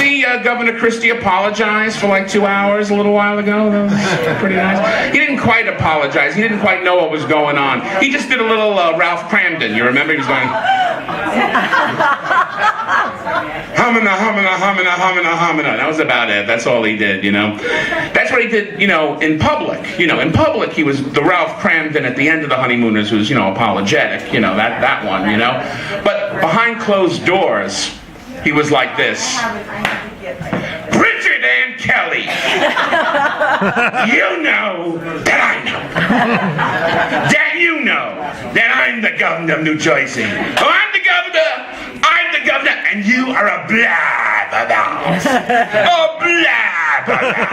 see Governor Christie apologize for like 2 hours a little while ago? That was pretty nice. He didn't quite apologize. He didn't quite know what was going on. He just did a little Ralph Cramden. You remember? He was going... Hamina, hamina, hamina, hamina, hamina. That was about it. That's all he did, you know. That's what he did, you know, in public. You know, in public he was the Ralph Cramden at the end of The Honeymooners who's, you know, apologetic. You know, that one, you know. But behind closed doors, he was like this. Bridget Ann Kelly, you know that I know. That you know that I'm the governor of New Jersey. Oh, I'm the governor, and you are a blabbermouth. A blabbermouth.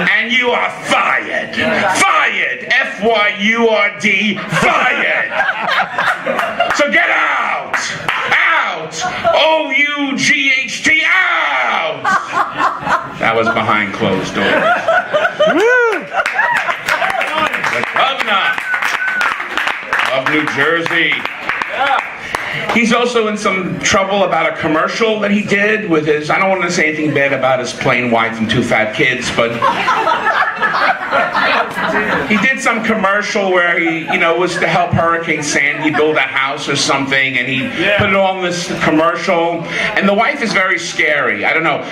And you are fired. Fired. F-Y-U-R-D. Fired. So get out. Out. O-U-G-H-T. Out. That was behind closed doors. The governor of New Jersey. He's also in some trouble about a commercial that he did with his, I don't want to say anything bad about his plain wife and 2 fat kids, but he did some commercial where he, you know, was to help Hurricane Sandy build a house or something, and he put it on this commercial, and the wife is very scary. I don't know.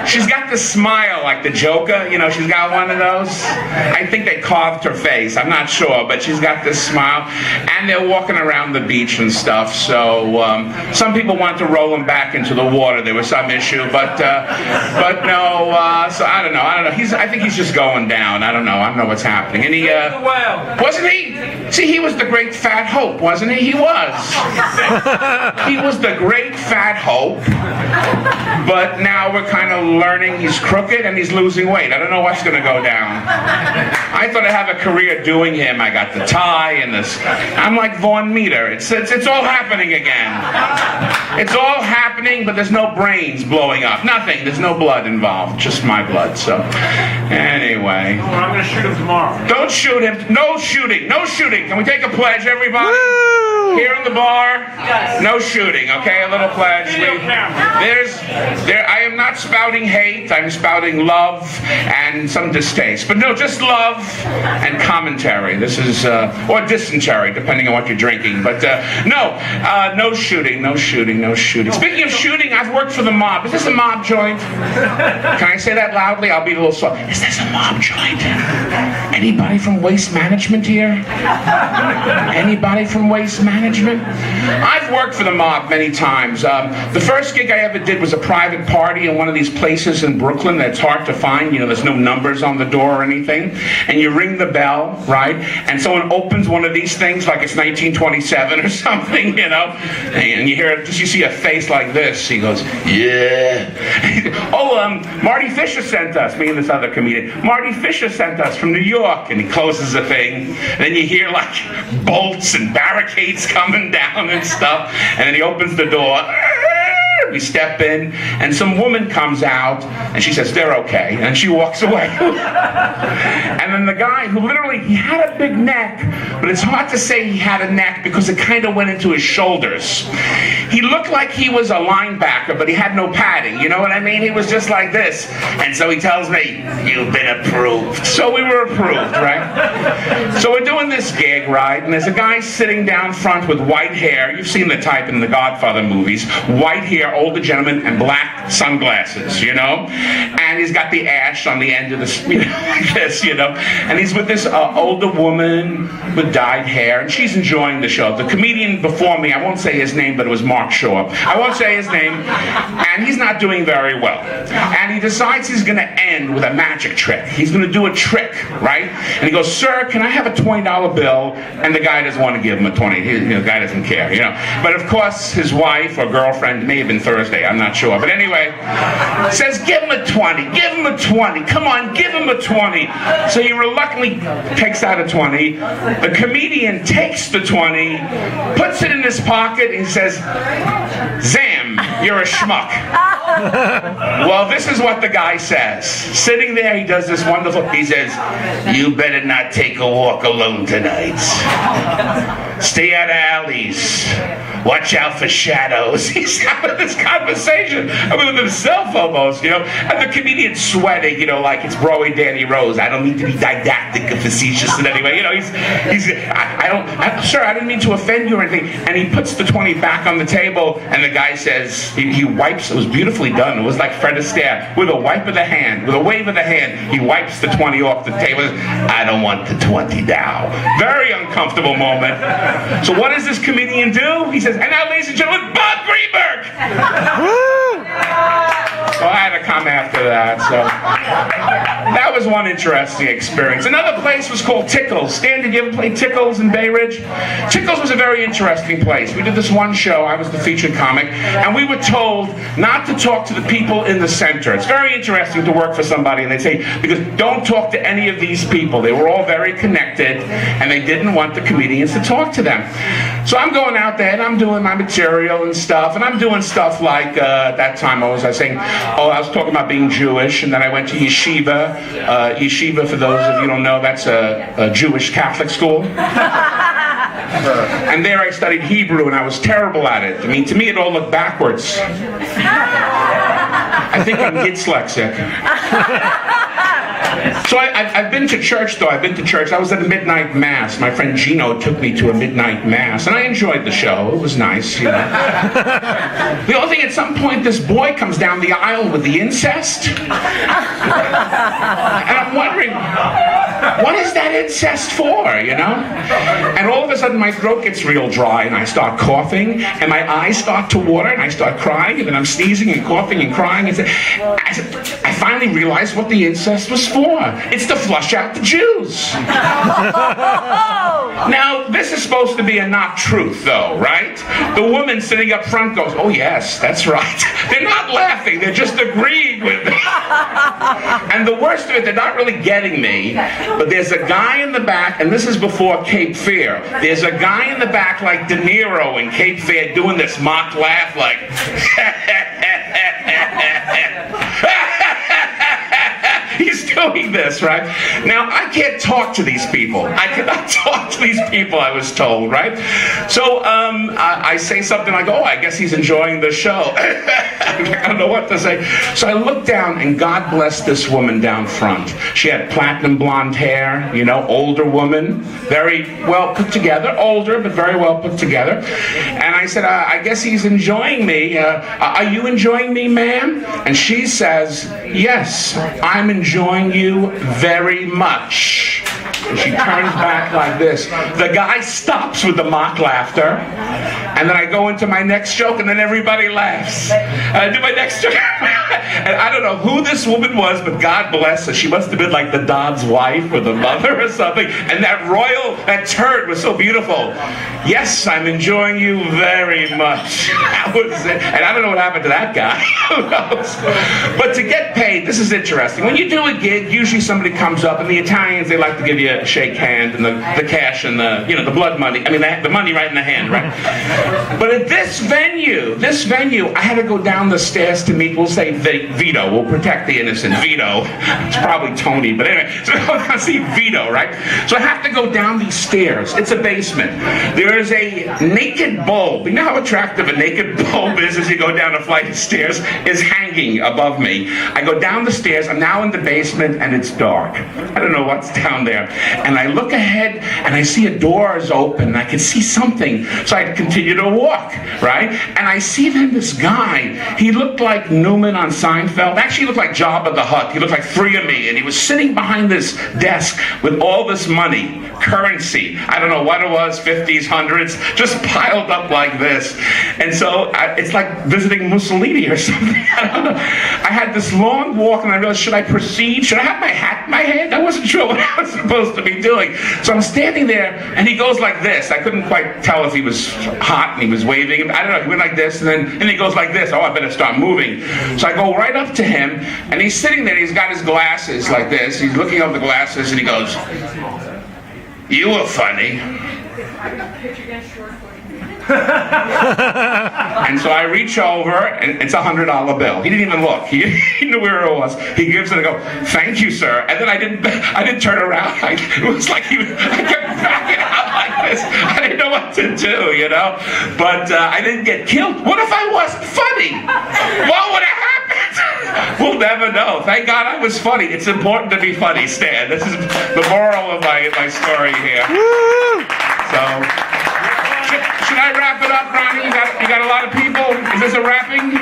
She's got this smile like the Joker, you know, she's got one of those. I think they carved her face, I'm not sure, but she's got this smile, and they're walking around the beach and stuff, so some people want to roll him back into the water. There was some issue, but no, so I don't know. I think he's just going down. I don't know what's happening. And he, wasn't he? See, he was the great fat hope, wasn't he? He was. He was the great fat hope, but now we're kind of learning he's crooked and he's losing weight. I don't know what's going to go down. I thought I'd have a career doing him. I got the tie and this. I'm like Vaughn Meter. It's all happening again. It's all happening, but there's no brains blowing up. Nothing. There's no blood involved. Just my blood. So, anyway. Well, I'm going to shoot him tomorrow. Don't shoot him. No shooting. No shooting. Can we take a pledge, everybody? Woo! Here in the bar? Yes. No shooting, okay? A little pledge. I am not spouting hate. I'm spouting love and some distaste. But no, just love and commentary. This is, or dysentery, depending on what you're drinking. But no shooting, no shooting, no shooting. Speaking of shooting, I've worked for the mob. Is this a mob joint? Can I say that loudly? I'll be a little soft. Is this a mob joint? Anybody from Waste Management here? Anybody from Waste Management? I've worked for the mob many times. The first gig I ever did was a private party in one of these places in Brooklyn that's hard to find. You know, there's no numbers on the door or anything. And you ring the bell, right? And someone opens one of these things like it's 1927 or something, you know? And you hear, you see a face like this. He goes, yeah. Marty Fisher sent us, me and this other comedian. Marty Fisher sent us from New York. And he closes the thing. And then you hear like bolts and barricades coming down and stuff. And then he opens the door. We step in, and some woman comes out, and she says, they're okay, and she walks away. And then the guy who literally, he had a big neck, but it's hard to say he had a neck because it kind of went into his shoulders. He looked like he was a linebacker, but he had no padding, you know what I mean? He was just like this. And so he tells me, you've been approved. So we were approved, right? So we're doing this gig, right? And there's a guy sitting down front with white hair. You've seen the type in the Godfather movies. White hair, older gentleman, and black sunglasses, you know? And he's got the ash on the end of the, you know, like this, you know? And he's with this older woman with dyed hair, and she's enjoying the show. The comedian before me, I won't say his name, but it was Mark Shaw. I won't say his name, and he's not doing very well. And he decides he's gonna end with a magic trick. He's gonna do a trick, right? And he goes, sir, can I have a $20 bill? And the guy doesn't want to give him a 20. The guy doesn't care, you know? But of course, his wife or girlfriend, may have been Thursday, I'm not sure. But anyway, says, give him a 20, give him a 20. Come on, give him a 20. So he reluctantly takes out a 20. The comedian takes the 20, puts it in his pocket, and he says, Zam, you're a schmuck. Well, this is what the guy says. Sitting there, he does this wonderful, he says, "You better not take a walk alone tonight. Stay out of alleys. Watch out for shadows." He's having this conversation. I mean, with himself almost, and the comedian's sweating, like it's Broadway Danny Rose. I don't mean to be didactic or facetious in any way. Sir, I didn't mean to offend you or anything. And he puts the 20 back on the table, and the guy says, he wipes, it was beautifully done. It was like Fred Astaire, with a wipe of the hand, with a wave of the hand, he wipes the 20 off the table. "I don't want the 20 now." Very uncomfortable moment. So what does this comedian do? He says, "And now, ladies and gentlemen, Bob Greenberg!" So I had to come after that. So that was one interesting experience. Another place was called Tickles. Stan, did you ever play Tickles in Bay Ridge? Tickles was a very interesting place. We did this one show. I was the featured comic, and we were told not to talk to the people in the center. It's very interesting to work for somebody, and they say, because don't talk to any of these people. They were all very connected, and they didn't want the comedians to talk to them. So I'm going out there, and I'm doing my material and stuff, and I'm doing stuff like, at that time I was talking about being Jewish, and then I went to yeshiva. Yeshiva, for those of you who don't know, that's a Jewish Catholic school. And there I studied Hebrew, and I was terrible at it. I mean, to me it all looked backwards. I think I'm dyslexic. So I've been to church, though. I've been to church. I was at a midnight mass. My friend Gino took me to a midnight mass, and I enjoyed the show. It was nice, The only thing, at some point, this boy comes down the aisle with the incest. And I'm wondering, what is that incest for, And all of a sudden, my throat gets real dry, and I start coughing, and my eyes start to water, and I start crying, and then I'm sneezing and coughing and crying. I finally realized what the incest was for. It's to flush out the Jews. Now, this is supposed to be a not truth, though, right? The woman sitting up front goes, "Oh, yes, that's right." They're not laughing. They're just agreeing with me. And the worst of it, they're not really getting me, but there's a guy in the back, and this is before Cape Fear. There's a guy in the back like De Niro in Cape Fear doing this mock laugh like, he's doing this, right? Now, I can't talk to these people. I cannot talk to these people, I was told, right? So I say something like, "Oh, I guess he's enjoying the show." I don't know what to say. So I look down, and God bless this woman down front. She had platinum blonde hair, older woman, very well put together, older, but very well put together. And I said, "I guess he's enjoying me. Are you enjoying me, ma'am?" And she says, "Yes, I'm enjoying you very much." And she turns back like this. The guy stops with the mock laughter, and then I go into my next joke, and then everybody laughs. And I do my next joke, and I don't know who this woman was, but God bless her. She must have been like the Don's wife or the mother or something. And that turn was so beautiful. "Yes, I'm enjoying you very much." That was it. And I don't know what happened to that guy. Who knows? But to get paid, this is interesting. When you do a gig, usually somebody comes up, and the Italians, they like to give you a shake hand and the cash and the blood money. I mean, the money right in the hand, right? But at this venue, I had to go down the stairs to meet, we'll say Vito. We'll protect the innocent. Vito. It's probably Tony, but anyway. So I see Vito, right? So I have to go down these stairs. It's a basement. There is a naked bulb. You know how attractive a naked bulb is as you go down a flight of stairs? Is hanging above me. I go down the stairs. I'm now in the basement, and it's dark. I don't know what's down there. And I look ahead, and I see a door is open, and I can see something. So I continue to walk, right? And I see then this guy. He looked like Newman on Seinfeld. Actually, he looked like Jabba the Hutt. He looked like three of me. And he was sitting behind this desk with all this money, currency. I don't know what it was, 50s, 100s, just piled up like this. And so it's like visiting Mussolini or something. I don't know. I had this long walk, and I realized, should I proceed? Should I have my hat in my hand? I wasn't sure what I was supposed to be doing. So I'm standing there, and he goes like this. I couldn't quite tell if he was hot and he was waving. I don't know. He went like this, and he goes like this. Oh, I better start moving. So I go right up to him, and he's sitting there. He's got his glasses like this. He's looking up the glasses, and he goes, "You were funny." And so I reach over, and it's a $100 bill. He didn't even look. He knew where it was. He gives it and I go, "Thank you, sir." And then I didn't turn around. It was like I kept backing out like this. I didn't know what to do, you know. But I didn't get killed. What if I wasn't funny? What would have happened? We'll never know. Thank God I was funny. It's important to be funny, Stan. This is the moral of my story here. So, should I wrap it up, Ronnie? You got a lot of people? Is this a wrapping?